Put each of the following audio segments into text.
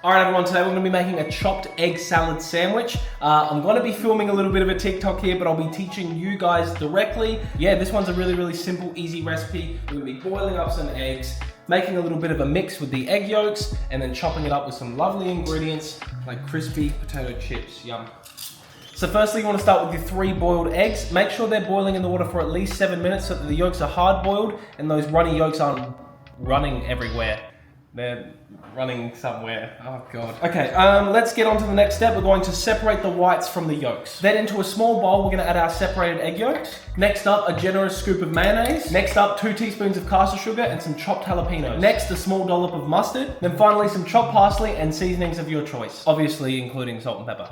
All right, everyone, today we're gonna be making a chopped egg salad sandwich. I'm gonna be filming a little bit of a TikTok here, but I'll be teaching you guys directly. Yeah, this one's a really simple, easy recipe. We're gonna be boiling up some eggs, making a little bit of a mix with the egg yolks, and then chopping it up with some lovely ingredients like crispy potato chips, yum. So firstly, you wanna start with your 3 boiled eggs. Make sure they're boiling in the water for at least 7 minutes so that the yolks are hard boiled and those runny yolks aren't running everywhere. They're running somewhere. Oh God. Okay, let's get on to the next step. We're going to separate the whites from the yolks. Then into a small bowl, we're gonna add our separated egg yolks. Next up, a generous scoop of mayonnaise. Next up, 2 teaspoons of caster sugar and some chopped jalapenos. Next, a small dollop of mustard. Then finally, some chopped parsley and seasonings of your choice. Obviously, including salt and pepper.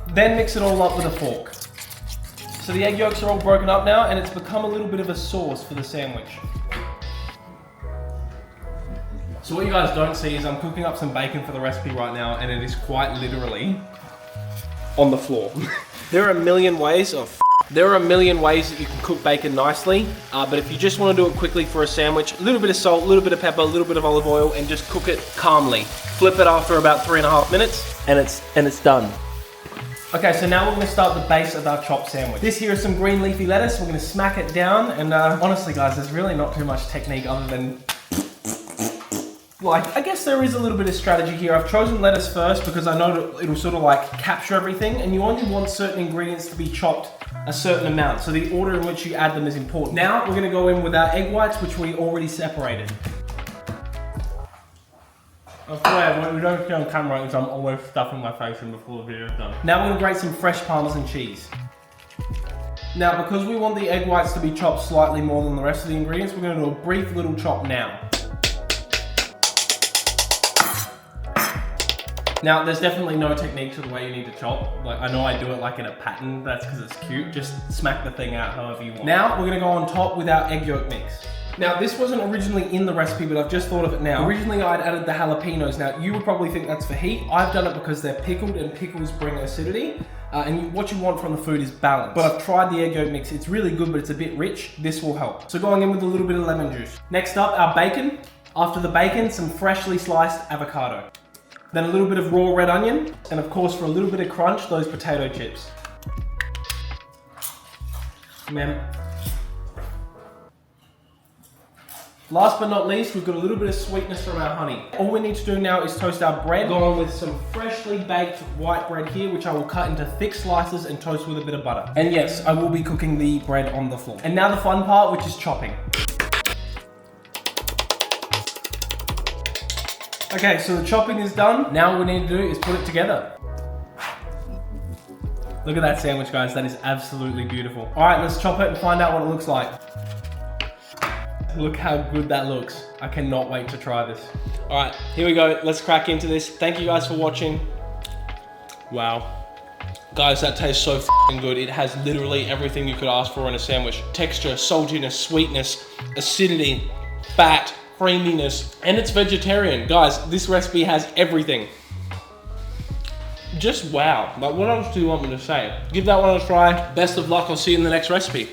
Then mix it all up with a fork. So the egg yolks are all broken up now and it's become a little bit of a sauce for the sandwich. So what you guys don't see is I'm cooking up some bacon for the recipe right now and it is quite literally on the floor. There are a million ways that you can cook bacon nicely, but if you just want to do it quickly for a sandwich, a little bit of salt, a little bit of pepper, a little bit of olive oil, and just cook it calmly. Flip it after about 3.5 minutes and it's done. Okay, so now we're gonna start the base of our chopped sandwich. This here is some green leafy lettuce. We're gonna smack it down and honestly guys, there's really not too much technique other than I guess there is a little bit of strategy here. I've chosen lettuce first because I know it'll sort of like capture everything and you only want certain ingredients to be chopped a certain amount. So the order in which you add them is important. Now we're gonna go in with our egg whites, which we already separated. I swear, we don't see on camera because I'm always stuffing my face in before the video is done. Now we're gonna grate some fresh Parmesan cheese. Now because we want the egg whites to be chopped slightly more than the rest of the ingredients, we're gonna do a brief little chop now. Now, there's definitely no technique to the way you need to chop. Like, I know I do it like in a pattern, that's because it's cute. Just smack the thing out however you want. Now, we're gonna go on top with our egg yolk mix. Now, this wasn't originally in the recipe, but I've just thought of it now. Originally, I'd added the jalapenos. Now, you would probably think that's for heat. I've done it because they're pickled and pickles bring acidity. What you want from the food is balance. But I've tried the egg yolk mix. It's really good, but it's a bit rich. This will help. So going in with a little bit of lemon juice. Next up, our bacon. After the bacon, some freshly sliced avocado. Then a little bit of raw red onion, and of course for a little bit of crunch, those potato chips. Man. Last but not least, we've got a little bit of sweetness from our honey. All we need to do now is toast our bread. Go on with some freshly baked white bread here, which I will cut into thick slices and toast with a bit of butter. And yes, I will be cooking the bread on the floor. And now the fun part, which is chopping. Okay, so the chopping is done. Now what we need to do is put it together. Look at that sandwich, guys. That is absolutely beautiful. All right, let's chop it and find out what it looks like. Look how good that looks. I cannot wait to try this. All right, here we go. Let's crack into this. Thank you guys for watching. Wow. Guys, that tastes so f***ing good. It has literally everything you could ask for in a sandwich. Texture, saltiness, sweetness, acidity, fat, creaminess, and it's vegetarian. Guys, this recipe has everything. Just wow. Like, what else do you want me to say? Give that one a try. Best of luck. I'll see you in the next recipe.